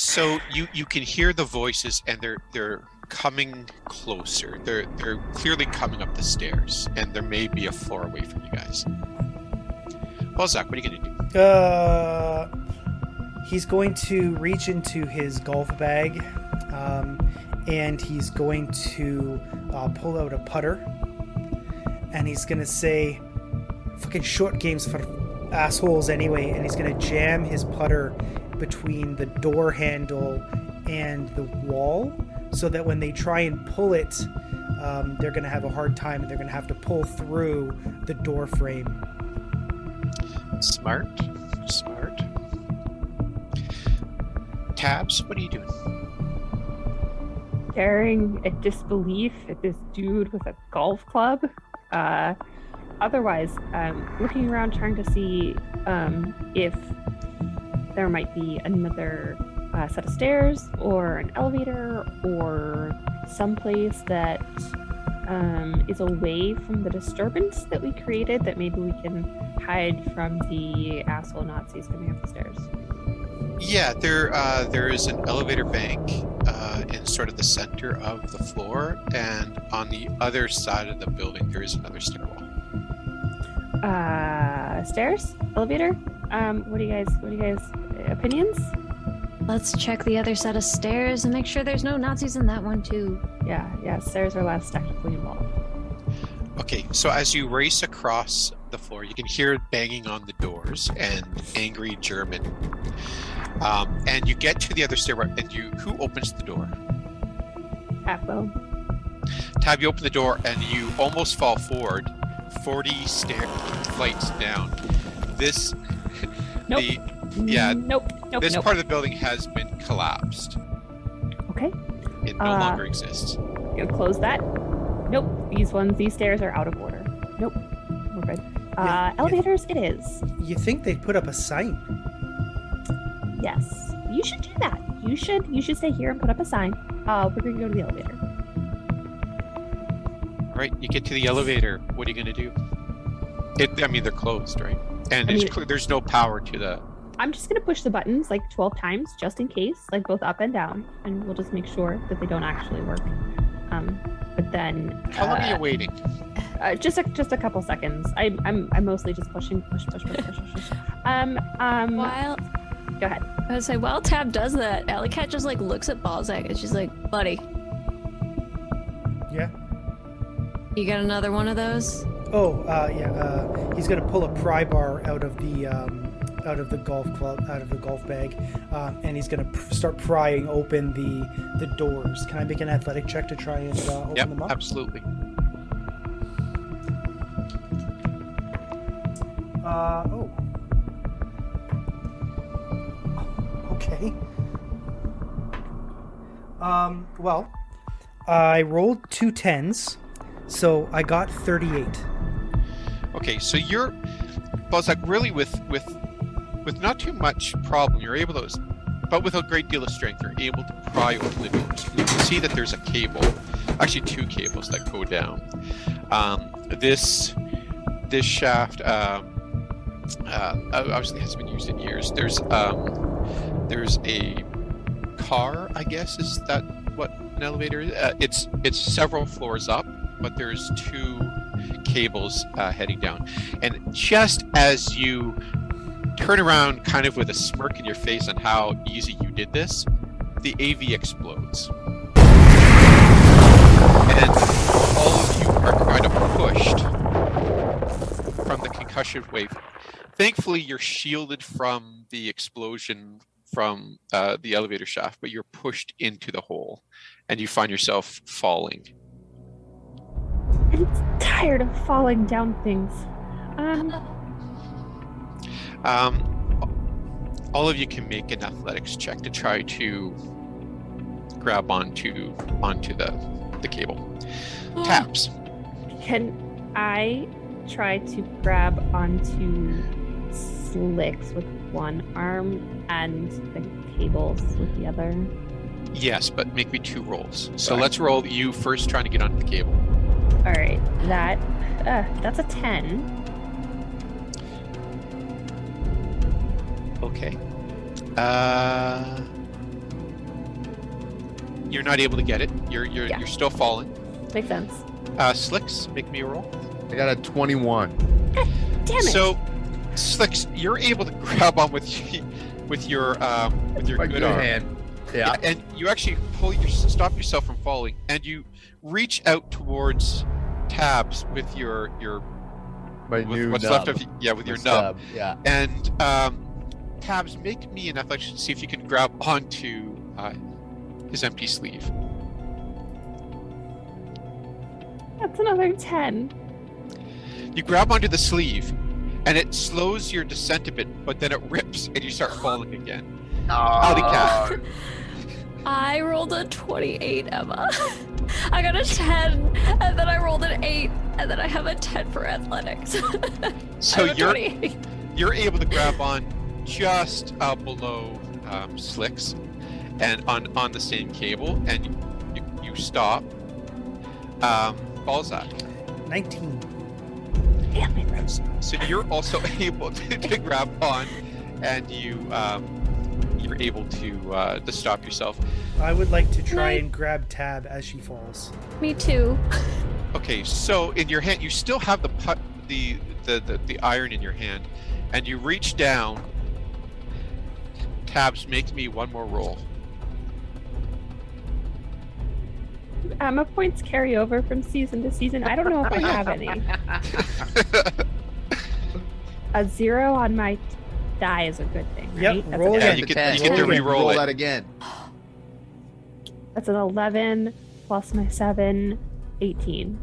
So you can hear the voices, and they're coming closer. They're clearly coming up the stairs, and there may be a floor away from you guys. Balzac, what are you gonna do? He's going to reach into his golf bag, and he's going to pull out a putter, and he's gonna say, "Fucking short games for assholes anyway," and he's gonna jam his putter between the door handle and the wall, so that when they try and pull it, they're gonna have a hard time, and they're gonna have to pull through the door frame. Smart. Tabs, what are you doing? Staring at disbelief at this dude with a golf club. Otherwise, looking around trying to see if there might be another set of stairs or an elevator or someplace that is away from the disturbance that we created, that maybe we can hide from the asshole Nazis coming up the stairs. Yeah, there is an elevator bank in sort of the center of the floor, and on the other side of the building there is another stairwell. Stairs? Elevator? What do you guys opinions? Let's check the other set of stairs and make sure there's no Nazis in that one too. Yeah, stairs are less technically involved. Okay, so as you race across the floor, you can hear banging on the doors and angry German. And you get to the other stairwell, and who opens the door? Half-bone. Tab, you open the door, and you almost fall forward 40 flights down. This, Nope. This part of the building has been collapsed. Okay. It no longer exists. Gonna close that. Nope. These stairs are out of order. Nope. We're good. Elevators, it is. You think they'd put up a sign? Yes. You should do that. You should stay here and put up a sign. We're gonna go to the elevator. All right, you get to the elevator. What are you gonna do? They're closed, right? And there's no power to the... I'm just gonna push the buttons like 12 times, just in case, like both up and down, and we'll just make sure that they don't actually work. But then... How long are you waiting? Just a couple seconds. I'm mostly just pushing. Push. While... Go ahead. I would say, while Tab does that, Alley Cat just like looks at Balzac and she's like, "Buddy, Yeah. you got another one of those?" Oh, yeah. He's gonna pull a pry bar out of the golf bag, and he's gonna start prying open the doors. Can I make an athletic check to try and open them up? Absolutely. Okay. Well, I rolled 2 10s, so I got 38. Okay, so you're, Balzac, really with not too much problem, you're able to, but with a great deal of strength, you're able to pry open the doors. You can see that there's a cable, actually 2 cables that go down. This shaft obviously hasn't been used in years. There's a car, I guess, is that what an elevator is? It's several floors up, but there's 2 cables heading down. And just as you turn around kind of with a smirk in your face on how easy you did this, the AV explodes. And all of you are kind of pushed from the concussion wave. Thankfully, you're shielded from the explosion from the elevator shaft, but you're pushed into the hole, and you find yourself falling. I'm tired of falling down things. All of you can make an athletics check to try to grab onto the cable. Taps. Can I try to grab onto Slicks with one arm and the cables with the other? Yes, but make me 2 rolls. So let's roll you first trying to get onto the cable. All right, that's a 10. Okay. you're not able to get it. You're still falling. Makes sense. Slicks, make me a roll. I got a 21. Damn it. So, Slicks, you're able to grab on with your My good arm. hand. Yeah. And you actually stop yourself from falling, and you reach out towards Tabs with My new what's nub. left of you, with your My nub. stub, Yeah. And Tabs, make me an athletics to see if you can grab onto his empty sleeve. That's another 10. You grab onto the sleeve, and it slows your descent a bit, but then it rips, and you start falling again. Alley cat. I rolled a 28, Emma. I got a 10, and then I rolled an 8, and then I have a 10 for athletics. So I have a 28. you're able to grab on just below Slicks, and on the same cable, and you stop. Balzac. 19. Damn it. So you're also able to grab on, and you're able to stop yourself. I would like to try Nice. and grab Tab as she falls. Me too. Okay, so in your hand, you still have the iron in your hand, and you reach down. Tabs, make me one more roll. My points carry over from season to season. I don't know if I have any. A 0 on my die is a good thing, Yep, right? roll a, again. you The get 10. to re-roll Roll it. that again. That's an 11 plus my 7, 18.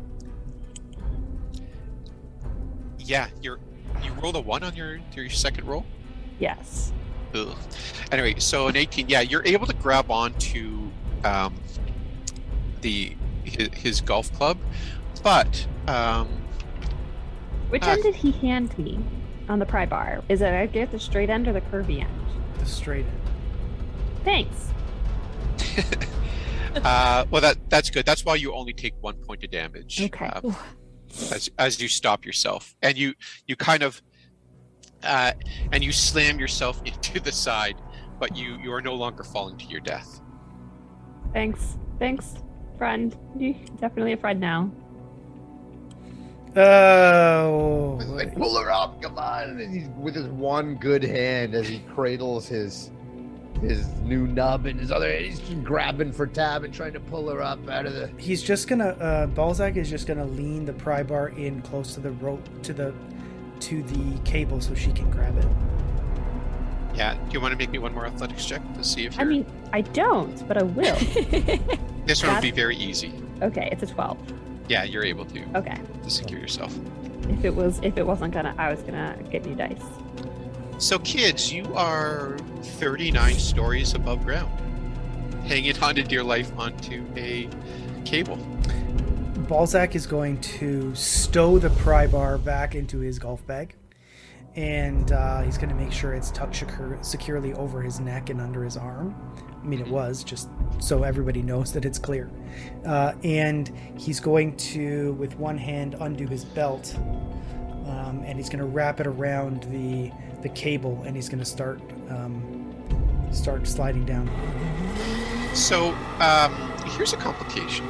Yeah, you rolled a 1 on your second roll. Yes. Ugh. Anyway, so an 18. Yeah, you're able to grab onto his golf club, but Which end did he hand me on the pry bar? Is it I get the straight end or the curvy end? The straight end. Thanks. well, that's good. That's why you only take 1 point of damage. Okay. As you stop yourself, and you kind of and you slam yourself into the side, but you are no longer falling to your death. Thanks, friend. You're definitely a friend now. Oh. Like, pull her up, come on! And he's with his one good hand as he cradles his new nub in his other hand. He's just grabbing for Tab and trying to pull her up out of the. He's just gonna Balzac is just gonna lean the pry bar in close to the rope to the cable so she can grab it. Yeah. Do you want to make me one more athletics check to see if I you're... mean, I don't, but I will. This one would be that's- very easy. Okay, it's a 12. Yeah, you're able to Okay. secure yourself. If it wasn't I was gonna get new dice. So, kids, you are 39 stories above ground, hanging on to dear life onto a cable. Balzac is going to stow the pry bar back into his golf bag, and he's going to make sure it's tucked securely over his neck and under his arm. I mean, it was, just so everybody knows that it's clear. And he's going to, with one hand, undo his belt, and he's going to wrap it around the cable, and he's going to start sliding down. So, here's a complication.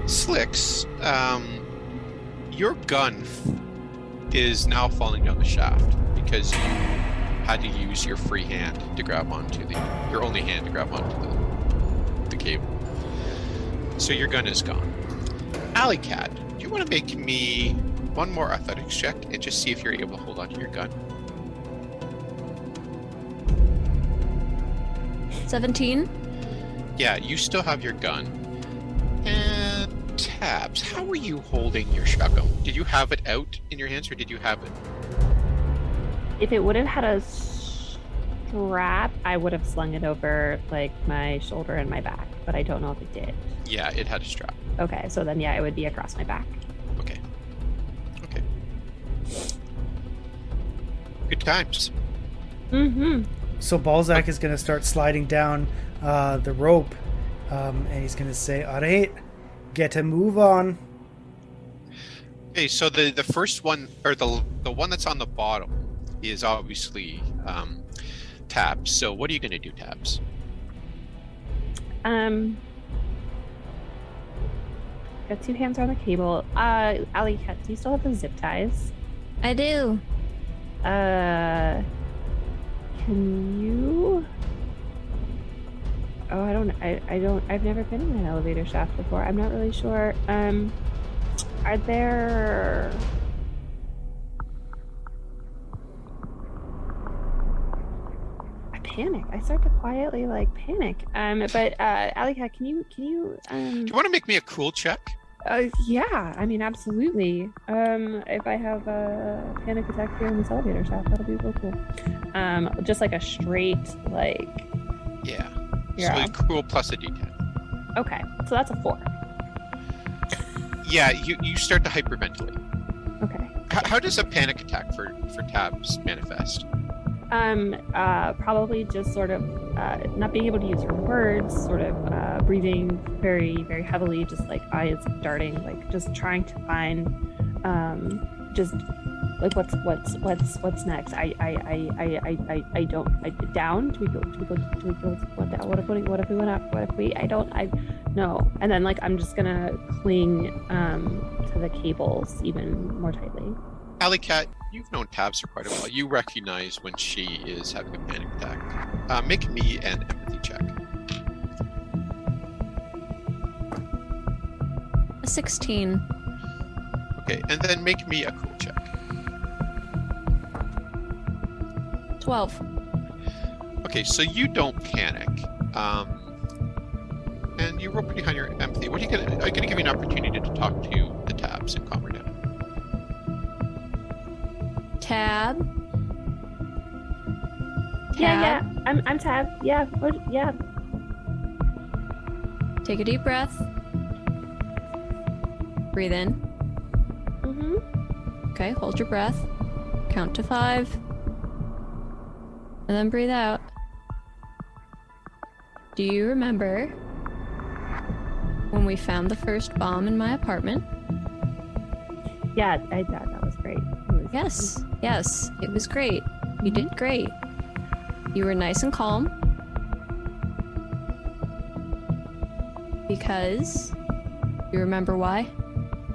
Slicks, your gun is now falling down the shaft because you had to use your free hand to grab onto your only hand to grab onto the cable. So your gun is gone. Alley Cat, do you want to make me one more athletics check and just see if you're able to hold onto your gun? 17. Yeah, you still have your gun. And Tabs, how were you holding your shotgun? Did you have it out in your hands, or did you have it? If it would have had a strap, I would have slung it over like my shoulder and my back, but I don't know if it did. Yeah, it had a strap. Okay, so then yeah, it would be across my back. Okay. Good times. Mm-hmm. So Balzac is going to start sliding down the rope, and he's going to say, "All right, get a move on." Okay, so the first one, or the one that's on the bottom, is obviously Tabs. So what are you going to do, Tabs? Got 2 hands on the cable. Alley Cat, do you still have the zip ties? I do. Can you? Oh, I don't. I've never been in an elevator shaft before. I'm not really sure. Are there? I panic. I start to quietly panic. But Alley Cat, can you? Do you want to make me a cool check? Yeah. I mean, absolutely. If I have a panic attack here in this elevator shaft, that'll be real cool. Just like a straight Yeah. Yeah. So cool plus a d10. Okay, so that's a 4. Yeah, you start to hyperventilate. Okay. How does a panic attack for tabs manifest? Probably just sort of not being able to use her words, sort of breathing very, very heavily, just like eyes darting, just trying to find just what's next. I don't down. Do we go what down? What if we went up? What if we no. And then I'm just gonna cling to the cables even more tightly. Alley Cat, you've known Tabs for quite a while. You recognize when she is having a panic attack. Make me an empathy check. A 16. Okay, and then make me a cool check. 12. Okay, so you don't panic. And you roll pretty high on your empathy. What are you gonna give you an opportunity to talk to the Tabs and calm her down? Tab. Yeah. I'm Tab. Yeah. Yeah. Take a deep breath. Breathe in. Mm-hmm. Okay, hold your breath. Count to 5. And then breathe out. Do you remember when we found the first bomb in my apartment? Yeah, that was great. Yes, it was great. You did great. You were nice and calm. Because? You remember why?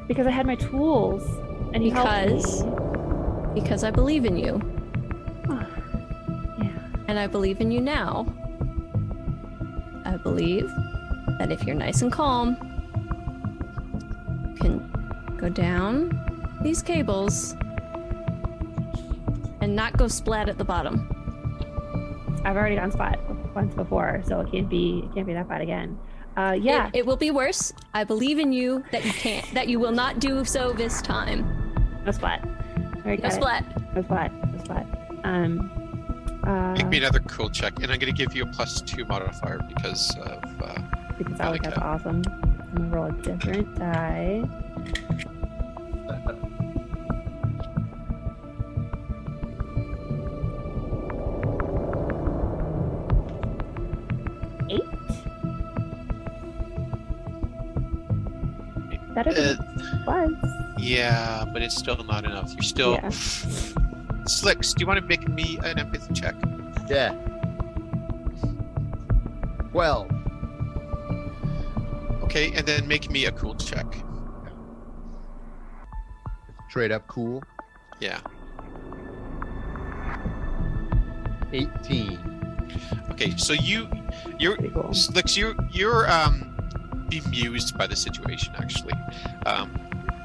Because I had my tools, and you helped me. Because I believe in you. Yeah. And I believe in you now. I believe that if you're nice and calm, you can go down these cables and not go splat at the bottom. I've already gone splat once before, so it can't be that bad again. Yeah. It will be worse. I believe in you that you will not do so this time. No splat. Right, No splat. No splat. Make me another cool check, and I'm going to give you a +2 modifier because of. Because I that's awesome. I'm gonna roll a different die. Better than it was. Yeah, but it's still not enough. You're still. Yeah. Slicks, do you want to make me an empathy check? Yeah. 12. Okay, and then make me a cool check. Straight up cool. Yeah. 18. Okay, so you're Pretty cool. Slicks, you're bemused by the situation. Actually,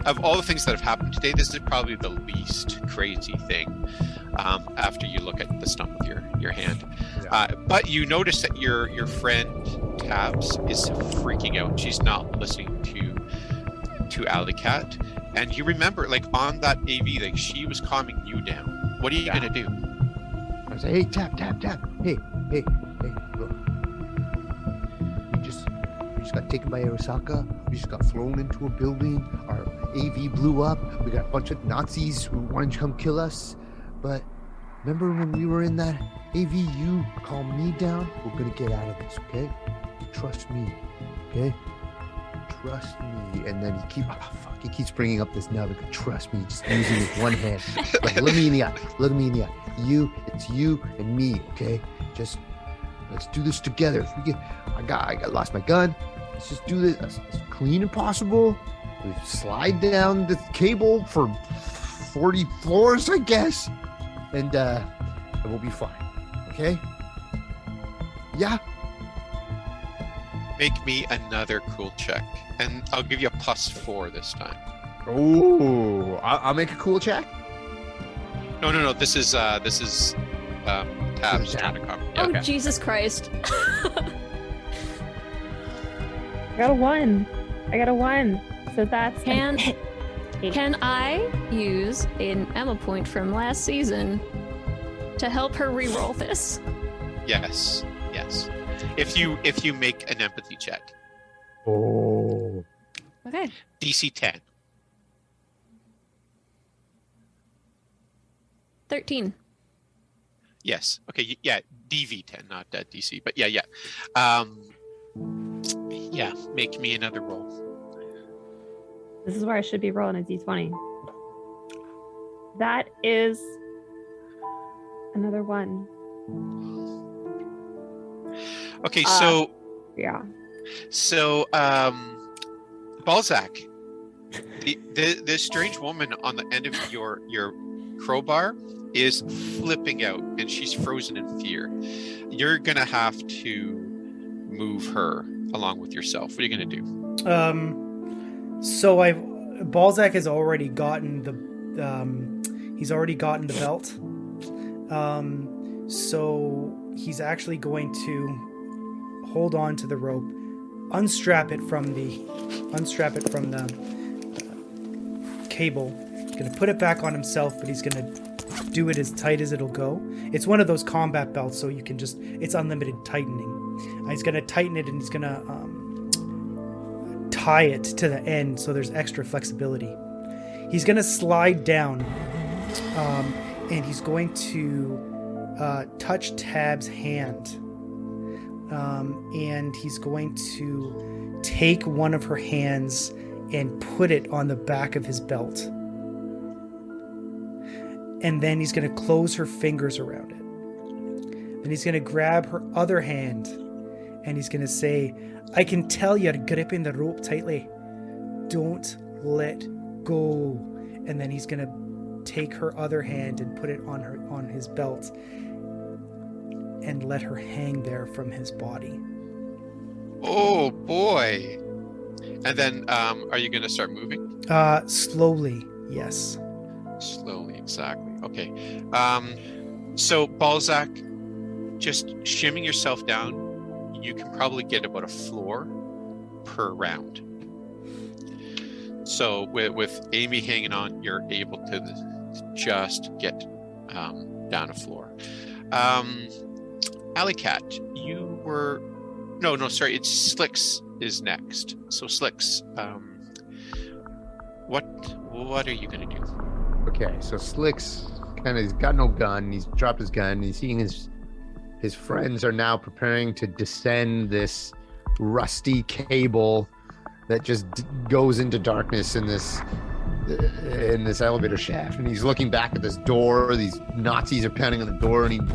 of all the things that have happened today, this is probably the least crazy thing. After you look at the stump of your hand, but you notice that your friend Tabs is freaking out. She's not listening to Alley Cat, and you remember, on that AV, she was calming you down. What are you gonna do? I say, hey, Tab. Hey, look. We just got taken by Arasaka. We just got thrown into a building. Our AV blew up. We got a bunch of Nazis who wanted to come kill us. But remember when we were in that AV, you calmed me down? We're gonna get out of this, okay? Trust me, okay? Trust me. And then he keeps bringing up this nub. Trust me, just using his one hand. Look me in the eye. It's you and me, okay? Just let's do this together. If we get, I lost my gun. Let's just do this as clean as possible. We slide down the cable for 40 floors, I guess, and we'll be fine. Okay? Yeah. Make me another cool check, and I'll give you a +4 this time. Ooh, I'll make a cool check. No. This is Tab's Tab. turn to come. Oh, Yeah. Jesus Christ. I got a 1. So that's Can 8. Can I use an Emma point from last season to help her re-roll this? Yes. If you make an empathy check, Oh. Okay. DC 10. 13. Yes. Okay. Yeah. DV 10, not DC. But yeah. Yeah. Make me another roll. This is where I should be rolling a d20. That is another 1. Okay. Yeah. So Balzac, the strange woman on the end of your crowbar is flipping out, and she's frozen in fear. You're gonna have to move her along with yourself. What are you gonna do? So Balzac has already gotten the belt. So he's actually going to hold on to the rope, unstrap it from the cable. He's gonna put it back on himself, but he's gonna do it as tight as it'll go. It's one of those combat belts, so you can it's unlimited tightening. He's gonna tighten it, and he's gonna tie it to the end so there's extra flexibility. He's gonna slide down, and he's going to touch Tab's hand, and he's going to take one of her hands and put it on the back of his belt. And then he's going to close her fingers around it. Then he's going to grab her other hand, and he's going to say, "I can tell you're gripping the rope tightly. Don't let go." And then he's going to take her other hand and put it on his belt and let her hang there from his body. Oh boy! And then, are you gonna start moving? Slowly, yes. Slowly, exactly. Okay. So Balzac, just shimming yourself down, you can probably get about a floor per round. So with Amy hanging on, you're able to just get down a floor. Alley Cat, you were sorry, it's Slicks is next. So Slicks, what are you gonna do? Okay, so Slicks he's got no gun. He's dropped his gun. He's seeing his friends are now preparing to descend this rusty cable that just goes into darkness in this elevator shaft. And he's looking back at this door. These Nazis are pounding on the door, and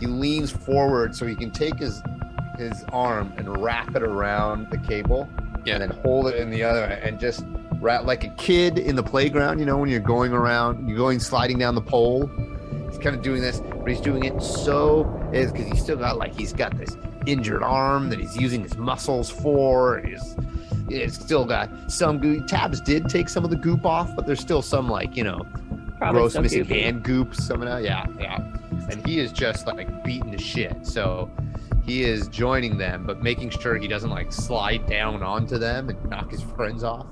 he leans forward so he can take his arm and wrap it around the cable, and then hold it in the other, and just wrap like a kid in the playground, when you're going sliding down the pole. He's kind of doing this, but he's doing it because he's still got he's got this injured arm that he's using his muscles for. It's still got some goop. Tabs did take some of the goop off, but there's still some gross missing goopy hand goop somehow. Yeah. And he is just beaten to shit. So he is joining them, but making sure he doesn't slide down onto them and knock his friends off.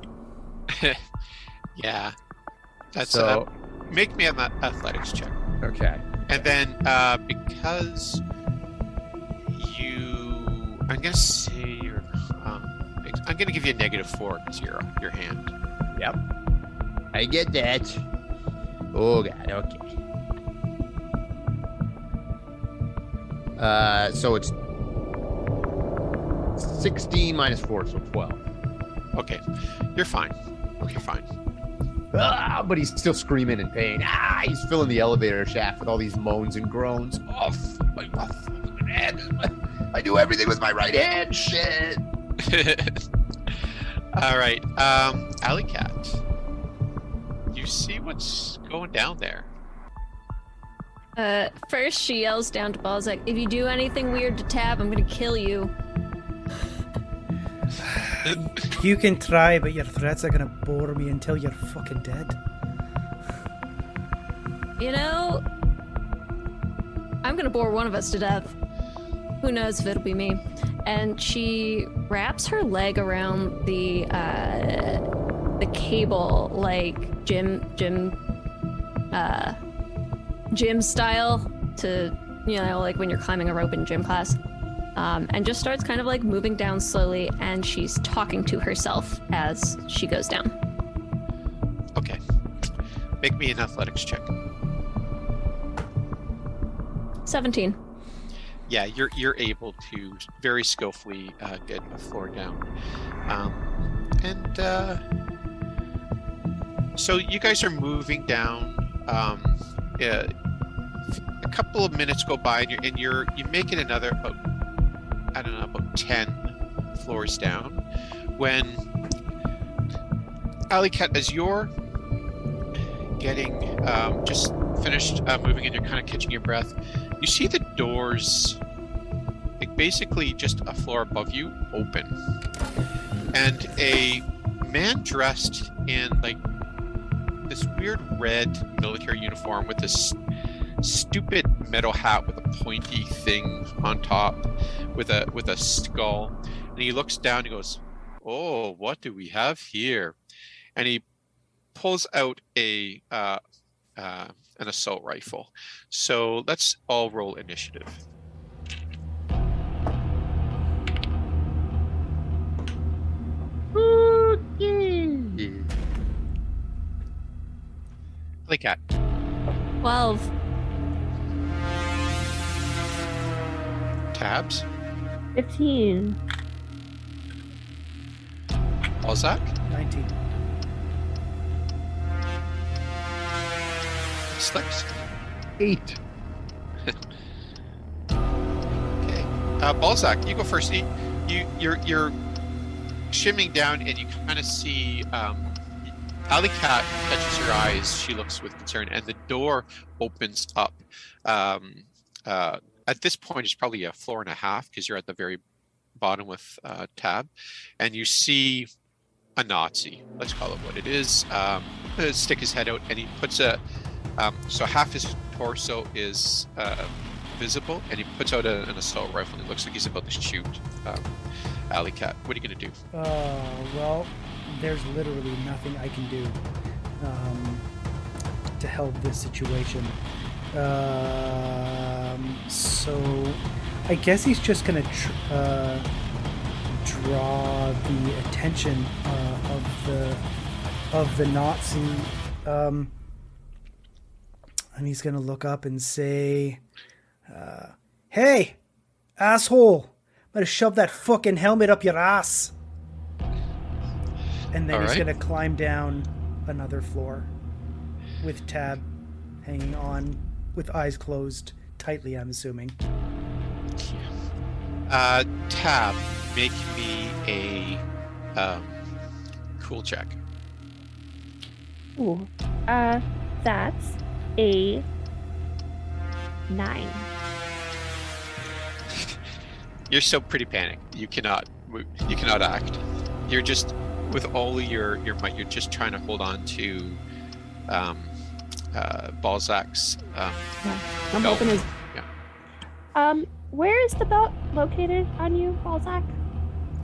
Yeah. That's so. Make me an athletics check. Okay. And then because I'm gonna say I'm gonna give you a -4 because your hand. Yep. I get that. Oh god. Okay. So it's 16 minus 4, so 12. Okay, you're fine. You're fine. But he's still screaming in pain. He's filling the elevator shaft with all these moans and groans. hand. I do everything with my right hand. Shit. All right, Alley Cat. You see what's going down there? First she yells down to Balzac, if you do anything weird to Tab, I'm gonna kill you. You can try, but your threats are gonna bore me until you're fucking dead. You know, I'm gonna bore one of us to death. Who knows if it'll be me. And she wraps her leg around the cable like gym style to, you know, like when you're climbing a rope in gym class. And just starts kind of like moving down slowly, and she's talking to herself as she goes down. Okay. Make me an athletics check. 17. Yeah, you're able to very skillfully get a floor down. So you guys are moving down. A couple of minutes go by, and you make it another about 10 floors down, when Alley Cat, as you're getting just finished moving and you're kind of catching your breath, you see the doors, like basically just a floor above you, open, and a man dressed in like this weird red military uniform with this stupid metal hat with a pointy thing on top with a skull, and he looks down and goes, "Oh, what do we have here?" And he pulls out an assault rifle. So let's all roll initiative. Like that. 12. Tabs. 15. Balzac. 19. Slicks. 8. Okay. Balzac, you go first. You're shimming down, and you kind of see Alley Cat catches your eyes. She looks with concern, and the door opens up. At this point, it's probably a floor and a half because you're at the very bottom with Tab, and you see a Nazi. Let's call it what it is. Stick his head out, and he puts so half his torso is visible, and he puts out an assault rifle, and it looks like he's about to shoot Alley Cat. What are you going to do? Well, there's literally nothing I can do to help this situation. So I guess he's just going to draw the attention of the Nazi, and he's going to look up and say, "Hey, asshole, I'm going to shove that fucking helmet up your ass." And then he's going to climb down another floor with Tab hanging on with eyes closed tightly, I'm assuming. Tab, make me a cool check. Ooh. That's a 9. You're still pretty panicked. You cannot act. You're just, with all of your might, you're just trying to hold on to Balzac's I'm belt. hoping his. Yeah. Where is the belt located on you, Balzac?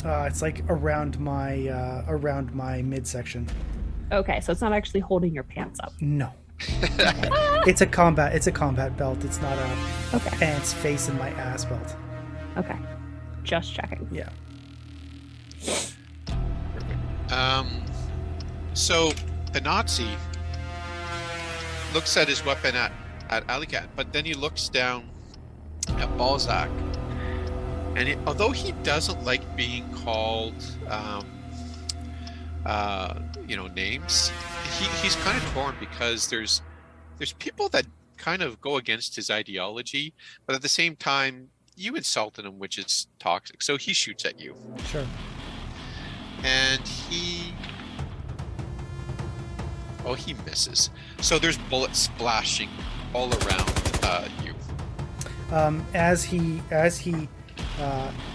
It's like around my midsection. Okay, so it's not actually holding your pants up. No. It's a combat belt. It's not a Okay. pants facing my ass belt. Okay. Just checking. Yeah. So the Nazi looks at his weapon at Alley Cat, but then he looks down at Balzac, and although he doesn't like being called names, he's kind of torn, because there's people that kind of go against his ideology, but at the same time you insulted him, which is toxic. So he shoots at you, Sure. and he misses. So there's bullets splashing all around you. As he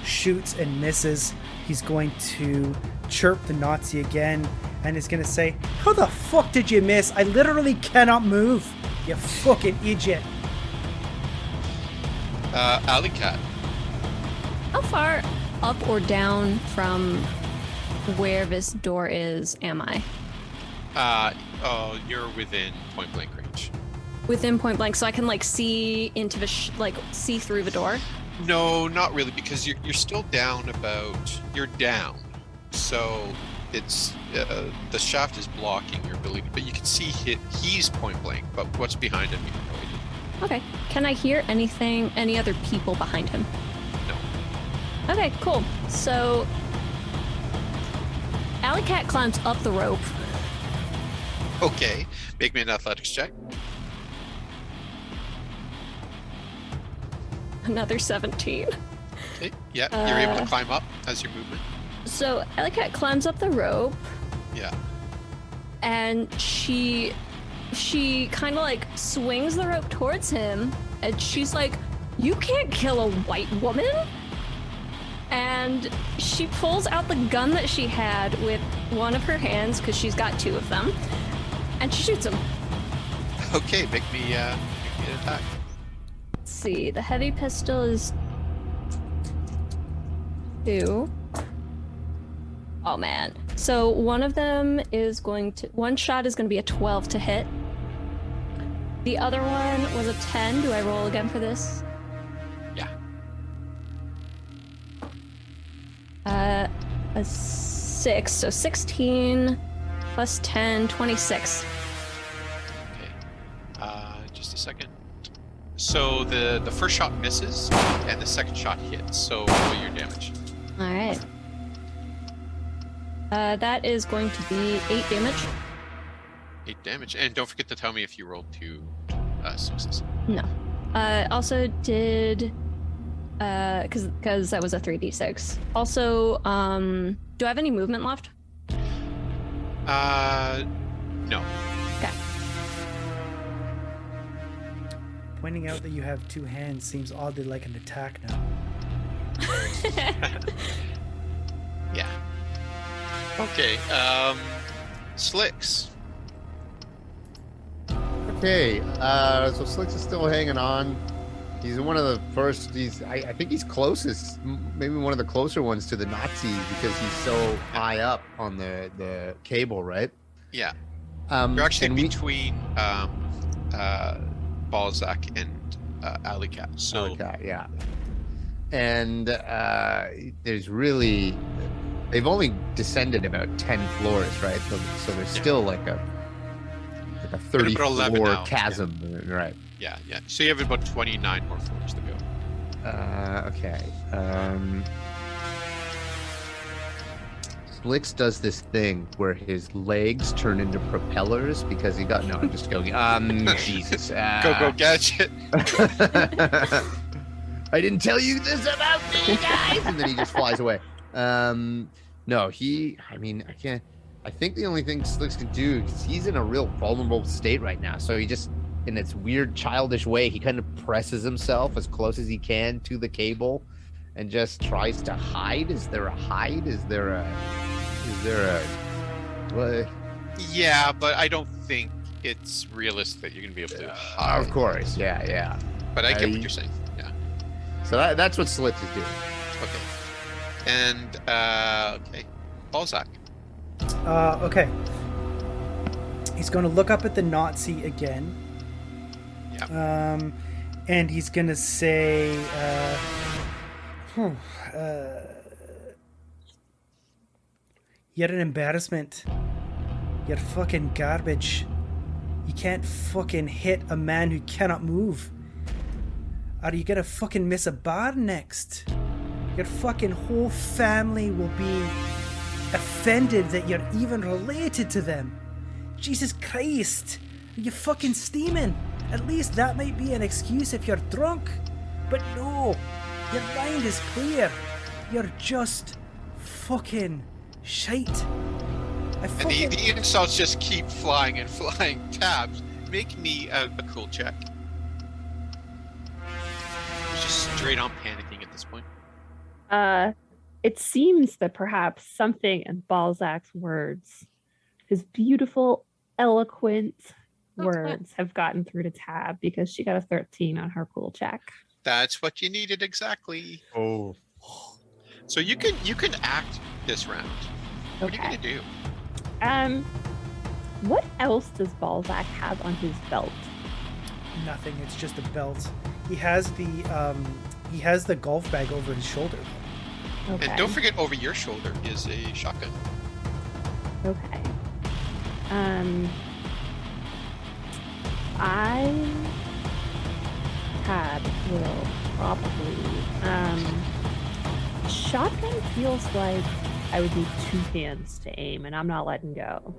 shoots and misses, he's going to chirp the Nazi again, and is going to say, "How the fuck did you miss? I literally cannot move. You fucking idiot." Alley Cat. How far up or down from where this door is am I? You're within point blank range. Within point blank, so I can like see into the see through the door. No, not really, because you're still down about. You're down, so it's the shaft is blocking your ability, but you can see he's point blank, but what's behind him you have no idea. Okay. Can I hear anything? Any other people behind him? No. Okay, cool. So, Alley Cat climbs up the rope. Okay, make me an athletics check. Another 17. Okay, yeah, you're able to climb up as your movement. So, Alley Cat climbs up the rope, Yeah. and she kind of like swings the rope towards him, and she's like, "You can't kill a white woman." And she pulls out the gun that she had with one of her hands, because she's got two of them, and she shoots him. Okay, make me an attack. Let's see, the heavy pistol is 2. Oh man. So one of them is one shot is going to be a 12 to hit. The other one was a 10. Do I roll again for this? Yeah. A 6, so 16 plus 10, 26. Okay. Just a second. So the first shot misses, and the second shot hits. So roll your damage. All right. That is going to be 8 damage. 8 damage, and don't forget to tell me if you rolled 2 successes. No. Also did because that was a 3d6. Also, do I have any movement left? No. Okay. Pointing out that you have two hands seems oddly like an attack now. Yeah. Okay. Slicks. Okay, so Slicks is still hanging on. He's one of the first. I think he's closest, maybe one of the closer ones to the Nazi because he's so high up on the cable, right? Yeah. You're actually and we- between Balzac and Alley Cat. So Okay, yeah. And there's really, they've only descended about 10 floors, right? So there's still like a 30 about 11 floor now, chasm, right? yeah. So you have about 29 more floors to go. Okay. Slicks does this thing where his legs turn into propellers because he got. No, I'm just joking. Jesus. Go gadget. I didn't tell you this about me, guys. And then he just flies away. No, I can't. I think the only thing Slicks can do is he's in a real vulnerable state right now. So he just, in this weird childish way, he kind of presses himself as close as he can to the cable and just tries to hide. Is there a hide? Is there a what? Yeah, but I don't think it's realistic that you're gonna be able to hide. Of course, yeah. But I get what you're saying. Yeah. So that's what Slicks is doing. Okay. And okay, Balzac. Okay. He's going to look up at the Nazi again. Yeah. And he's going to say, "You're an embarrassment. You're fucking garbage. You can't fucking hit a man who cannot move. Are you gonna fucking miss a bar next? Your fucking whole family will be offended that you're even related to them. Jesus Christ, are you fucking steaming? At least that might be an excuse if you're drunk. But no, Your mind is clear. You're just fucking shite. And the insults just keep flying and flying. Tabs, make me a cool check. He's just straight on panicking at this point. It seems that perhaps something in Balzac's words, his beautiful, eloquent words, have gotten through to Tab because she got a 13 on her cool check. That's what you needed exactly. Oh. So you can act this round. What are you gonna do? What else does Balzac have on his belt? Nothing. It's just a belt. He has the golf bag over his shoulder. Okay. And don't forget, over your shoulder is a shotgun. Okay. Tab will probably shotgun feels like I would need 2 hands to aim, and I'm not letting go.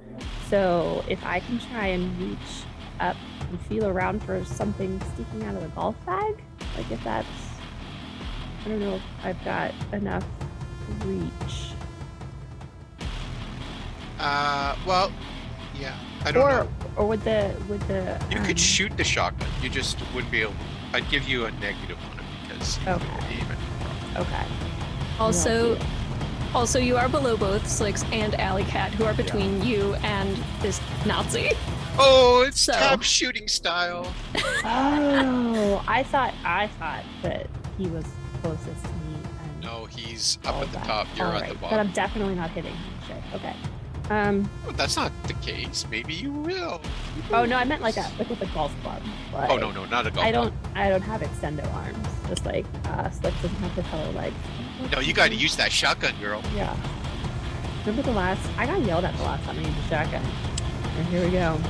So if I can try and reach up and feel around for something sticking out of the golf bag, like if that's, I don't know if I've got enough reach. Well, yeah, I don't know. Or would the You could shoot the shotgun. You just wouldn't be able. I'd give you a negative on it because you Okay. wouldn't aim it. Okay. Also, you are below both Slicks and Alley Cat, who are between you and this Nazi. Oh, it's So- Tab shooting style. Oh, I thought that he was closest to me. And No, he's up at the Balzac. top. You're All at right, the but bottom. I'm definitely not hitting him. Shit. Okay. Oh, that's not the case. Maybe you will. Oh no, I meant like with a golf club. Like, Oh no, not a golf. I don't have extendo arms. Just like Slick doesn't have the color legs. No, you got to use that shotgun, girl. Yeah. Remember I got yelled at the last time I used a shotgun. And here we go.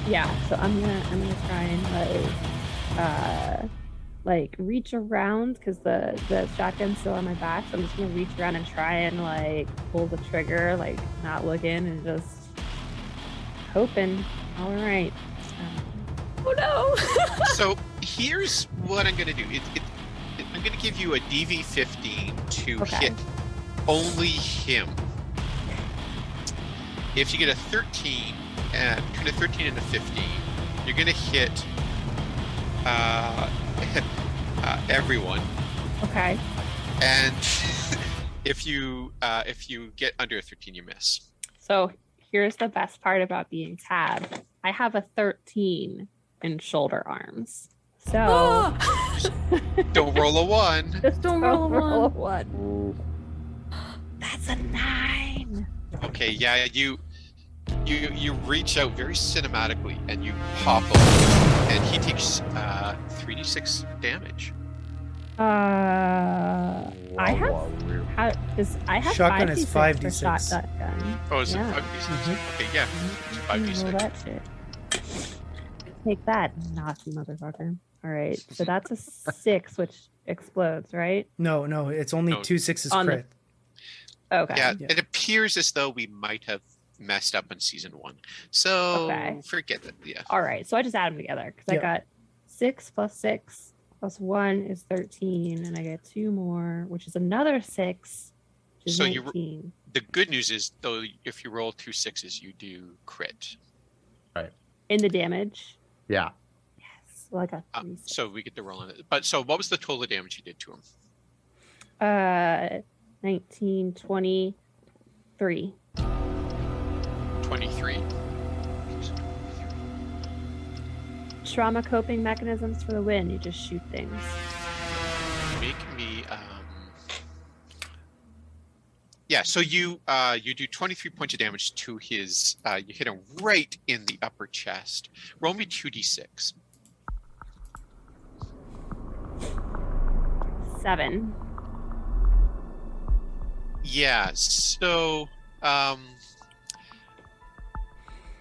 Yeah, so I'm gonna try and like reach around because the shotgun's still on my back. So I'm just gonna reach around and try and like pull the trigger, like not looking and just hoping. All right. Oh no! So here's what I'm gonna do. I'm gonna give you a DV15 to Okay. hit only him. If you get a 13, between a 13 and a 15, you're gonna hit everyone. Okay. And if you get under a 13, you miss. So here's the best part about being Tab. I have a 13 in shoulder arms. So Ah! Don't roll a 1. Just don't roll a one. one. That's a 9. Okay, yeah, you reach out very cinematically and you pop him, and he takes 3d6 damage. I have Shotgun 5d6 is for 5d6. shotgun. Oh, is Yeah. it 5d6? Okay, yeah, Roll 5d6. that shit. Take that, Nazi motherfucker. All right, so that's a 6, which explodes, right? No, it's only No. 2 6s On the- crit. Okay. Yeah, Yeah. it appears as though we might have messed up in season 1. So Okay. forget that. Yeah. All right, so I just add them together because I Yep. got 6 plus 6 plus 1 is 13, and I get 2 more, which is another 6, which is So you 19. The good news is though, if you roll 2 6s, you do crit. In the damage. Yeah. Yes. Well, I got 3 6. So we get the roll on it. But so what was the total damage you did to him? 19, 23. 23. Trauma coping mechanisms for the win. You just shoot things. Make me yeah, so you do 23 points of damage to his you hit him right in the upper chest. Roll me 2d6. 7. Yeah, so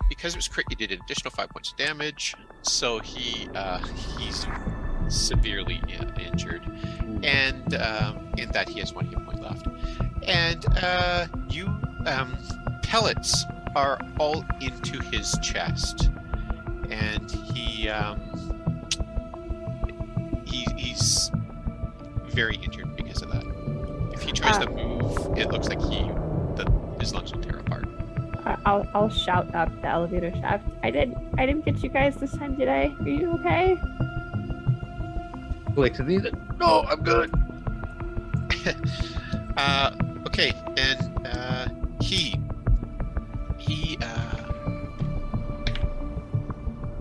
because it was crit, you did an additional 5 points of damage. So he's severely injured, and in that he has 1 hit point left. And you pellets are all into his chest, and he's very injured because of that. If he tries to move, it looks like his lungs will tear apart. I'll shout up the elevator shaft. I didn't get you guys this time, did I? Are you okay? Slicks and he's like, no, I'm good. Okay, and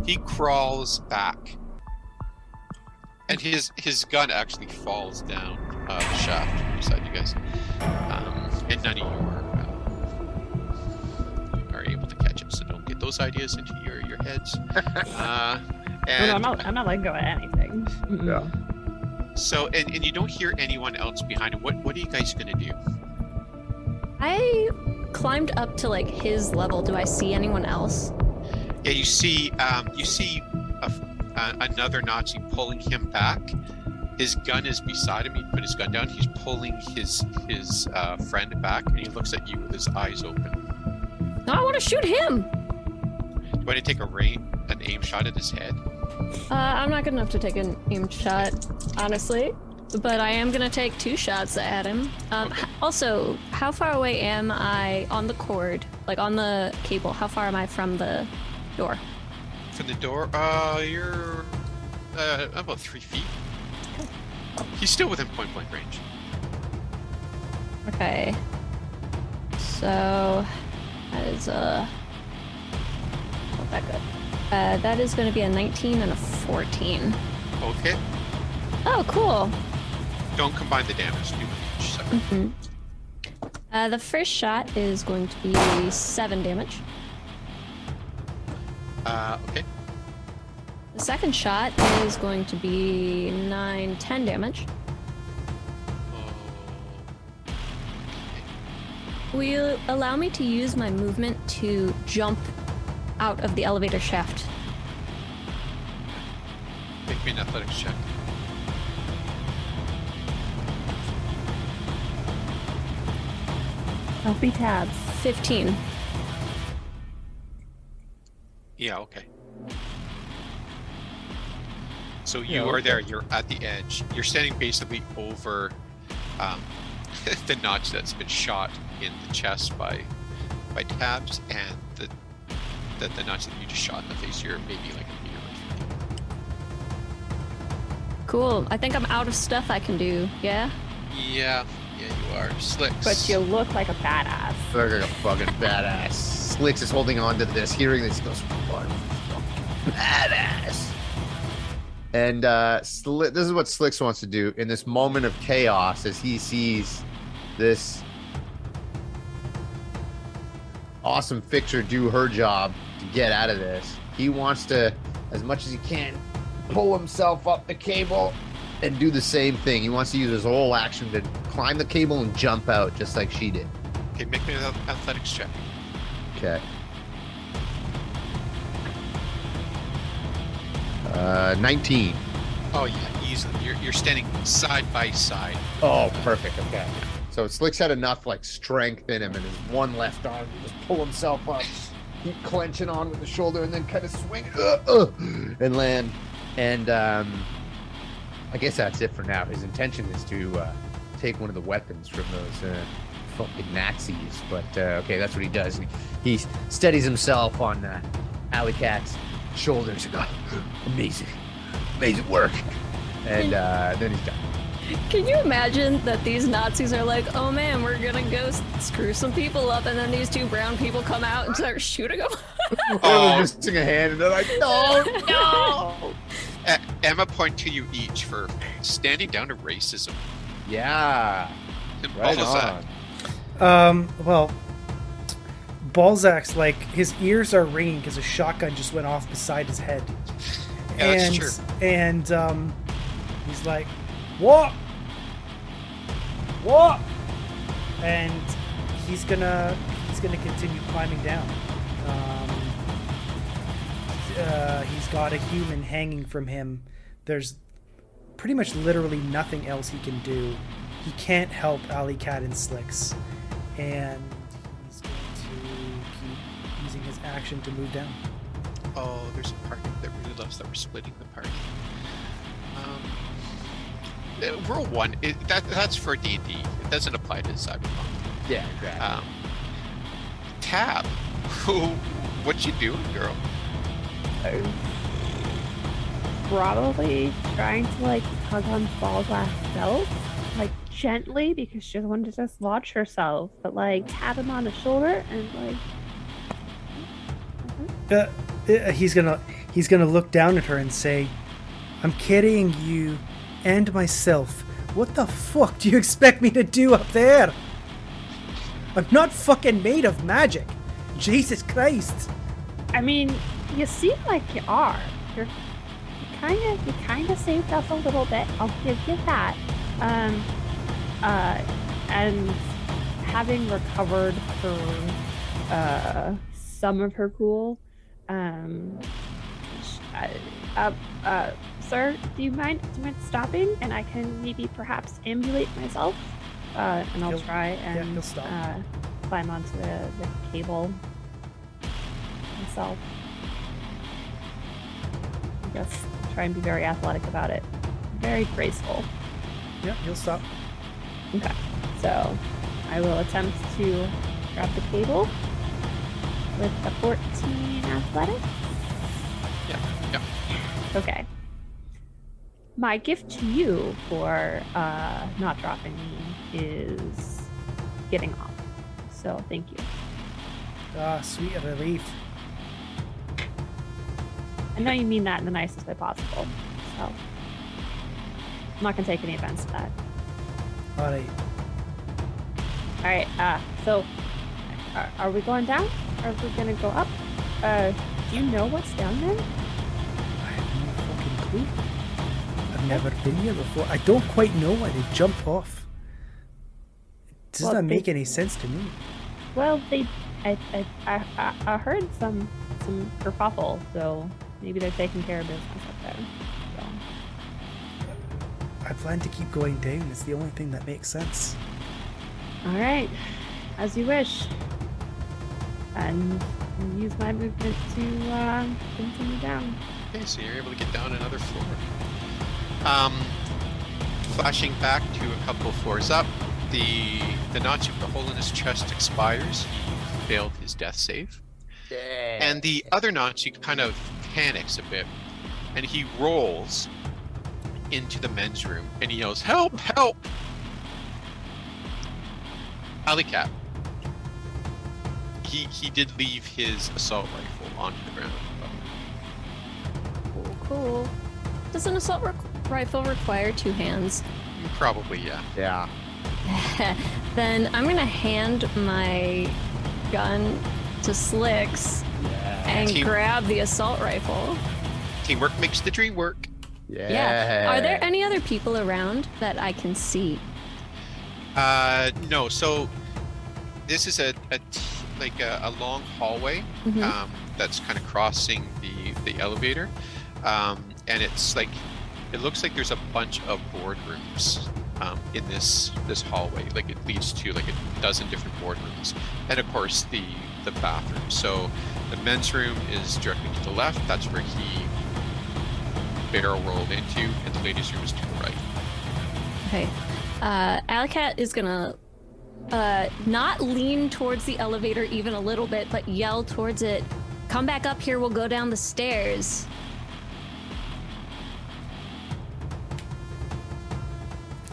he crawls back, and his gun actually falls down the shaft beside you guys, and none of you are able to catch it. So don't get those ideas into your heads. And No, I'm not letting go of anything. Yeah. so, and you don't hear anyone else behind him. What are you guys gonna do? I climbed up to like his level. Do I see anyone else? Yeah, you see another Nazi pulling him back. His gun is beside him. He put his gun down. He's pulling his friend back, and he looks at you with his eyes open. No, I want to shoot him. Do you want to take an aim shot at his head? I'm not good enough to take an aim shot, honestly, but I am gonna take 2 shots at him. Also, how far away am I on the cord, like on the cable? How far am I from the door? From the door, you're about 3 feet. He's still within point blank range. Okay. So that is not that good. That is going to be a 19 and a 14. Okay. Oh, cool. Don't combine the damage. Do each separate. Mm-hmm. The first shot is going to be 7 damage. Okay. The second shot is going to be 9, 10 damage. Will you allow me to use my movement to jump out of the elevator shaft? Make me an athletics check. Don't be tabs. 15. Yeah, okay. So you are there, you're at the edge. You're standing basically over the notch that's been shot in the chest by Tabs, and the notch that you just shot in the face. You're maybe like a meter away from you. Cool. I think I'm out of stuff I can do, yeah? Yeah, you are. Slicks. But you look like a badass. Look like a fucking badass. Slicks is holding on to this, hearing this, he goes, what? Badass. And this is what Slicks wants to do in this moment of chaos as he sees this awesome fixer do her job to get out of this. He wants to, as much as he can, pull himself up the cable and do the same thing. He wants to use his whole action to climb the cable and jump out just like she did. Okay, make me an athletics check. Okay. 19. Oh yeah, easily. You're standing side by side. Oh, perfect. Okay. So Slick's had enough like strength in him and his one left arm to just pull himself up, keep clenching on with the shoulder, and then kind of swing and land. And I guess that's it for now. His intention is to take one of the weapons from those fucking Nazis. But okay, that's what he does. He steadies himself on Alley Cat's shoulders and goes, amazing work. And then he's done. Can you imagine that these Nazis are like, oh man, we're gonna go screw some people up, and then these 2 brown people come out and start shooting them? They're missing a hand, and they're like, no! Emma, point to you each for standing down to racism. Yeah. And Right Balzac. on. Well, Balzac's like, his ears are ringing because a shotgun just went off beside his head. Yeah, that's true. And he's like, what? And he's gonna continue climbing down. He's got a human hanging from him. There's pretty much literally nothing else he can do. He can't help Alley Cat and Slicks, and he's going to keep using his action to move down. Oh, there's a party that really loves that we're splitting the party. Rule 1, that's for D&D. It doesn't apply to Cyberpunk. Yeah, exactly. Tab, what you doing, girl? Probably trying to like hug on Balzac's belt, like gently because she doesn't want to dislodge herself, but like tap him on the shoulder and like. He's gonna look down at her and say, "I'm carrying you and myself. What the fuck do you expect me to do up there? I'm not fucking made of magic. Jesus Christ." I mean, you seem like you are. You kind of saved us a little bit. I'll give you that. And having recovered her some of her cool, sir, do you mind stopping? And I can maybe perhaps ambulate myself. And I'll try and he'll stop. climb onto the cable myself. I guess try and be very athletic about it. Very graceful. Yeah, he'll stop. Okay. So I will attempt to grab the cable with the 14 athletics. Yeah. Okay. My gift to you for not dropping me is getting off. So thank you. Ah, sweet relief. I know you mean that in the nicest way possible. So I'm not gonna take any offense to that. Alright. All right. So are we going down? Or are we gonna go up? Do you know what's down there? I have no fucking clue. I've never been here before. I don't quite know why they jump off. Does Well, not they- make any sense to me. Well, I heard some kerfuffle, so maybe they're taking care of business up there. So. I plan to keep going down. It's the only thing that makes sense. All right, as you wish. And use my movement to continue down. Okay, so you're able to get down another floor. Flashing back to a couple floors up, the Nazi with the hole in his chest expires. He failed his death save. And the other Nazi kind of panics a bit, and he rolls into the men's room, and he yells, "Help! Help!" Alley Cat. He did leave his assault rifle onto the ground. Cool. Does an assault rifle require two hands? Probably, yeah. Yeah. Then I'm gonna hand my gun to Slicks and Team- grab the assault rifle. Teamwork makes the dream work. Yeah. Are there any other people around that I can see? No. So this is a long hallway Mhm. that's kind of crossing the elevator, and it's like it looks like there's a bunch of boardrooms in this hallway. Like it leads to like a dozen different boardrooms, and of course the bathroom. So the men's room is directly to the left. That's where he barrel rolled into, and the ladies' room is to the right. Okay. Alicat is gonna not lean towards the elevator even a little bit, but yell towards it, "Come back up here, we'll go down the stairs."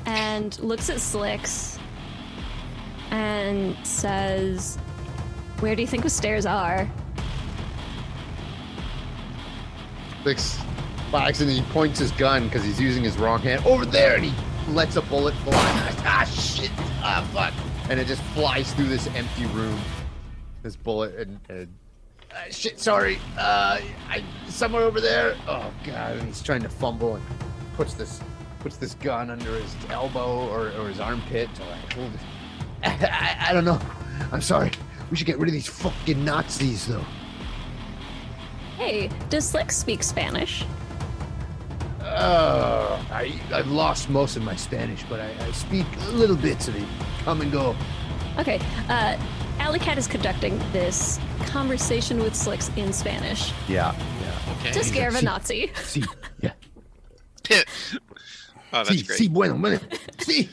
And looks at Slicks and says, "Where do you think the stairs are?" Six by accident, he points his gun because he's using his wrong hand over there, and he lets a bullet fly. Ah, shit! Ah, fuck! And it just flies through this empty room. This bullet and shit. Sorry. Somewhere over there. Oh god! And he's trying to fumble and puts this gun under his elbow or his armpit to like hold it. I don't know. I'm sorry. We should get rid of these fucking Nazis, though. Hey, does Slicks speak Spanish? I've lost most of my Spanish, but I speak little bits of it. Come and go. Okay, Alicat is conducting this conversation with Slicks in Spanish Yeah. Okay. to scare of a Nazi. See, yeah. Oh, that's Sí, great. sí, bueno, bueno. Sí.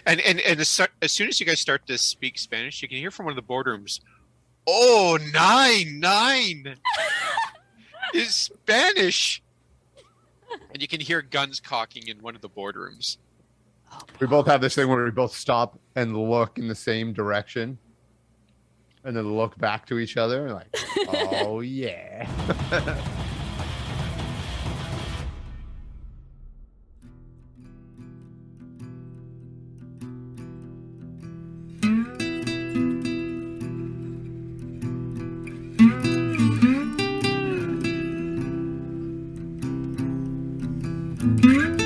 And as soon as you guys start to speak Spanish, you can hear from one of the boardrooms, "Oh, nine is Spanish," and you can hear guns cocking in one of the boardrooms. We both have this thing where we both stop and look in the same direction, and then look back to each other, like, "Oh yeah." Mm-hmm.